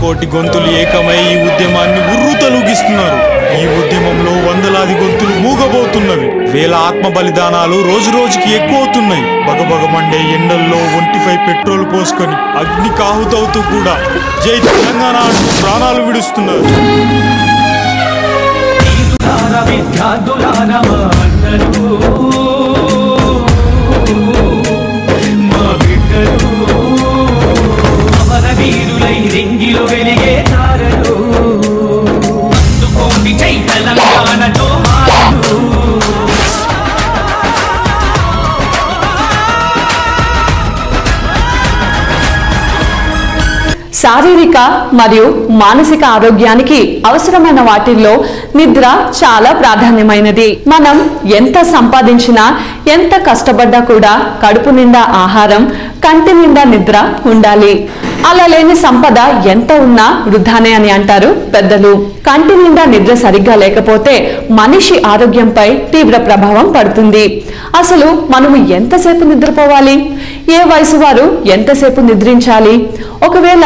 కోటి గొంతులు ఏకమై ఈ ఉద్యమాన్ని ఉర్రూతలూగిస్తున్నారు. ఈ ఉద్యమంలో వందలాది గొంతులు మూగబోతున్నవి. వేల ఆత్మ బలిదానాలు రోజు రోజుకి ఎక్కువవుతున్నాయి. బగబగమండే ఎండల్లో ఒంటిపై పెట్రోల్ పోసుకొని అగ్ని కాహుతవుతూ కూడా జై తెలంగాణ అంటూ ప్రాణాలు విడుస్తున్నారు. రింగిలో వెలిగే తారలు అందుకోండి జై తెలంగాణ జోహారులు. శారీరక మరియు మానసిక ఆరోగ్యానికి అవసరమైన వాటిల్లో నిద్ర చాలా ప్రాధాన్యమైనది. మనం ఎంత సంపాదించినా ఎంత కష్టపడ్డా కూడా కడుపు నిండా ఆహారం కంటి నిండా నిద్ర ఉండాలి. అలా లేని సంపద ఎంత ఉన్నా వృధానే అని అంటారు పెద్దలు. కంటి నిండా నిద్ర సరిగ్గా లేకపోతే మనిషి ఆరోగ్యంపై తీవ్ర ప్రభావం పడుతుంది. అసలు మనము ఎంతసేపు నిద్రపోవాలి? ఏ వయసు వారు ఎంతసేపు నిద్రించాలి? ఒకవేళ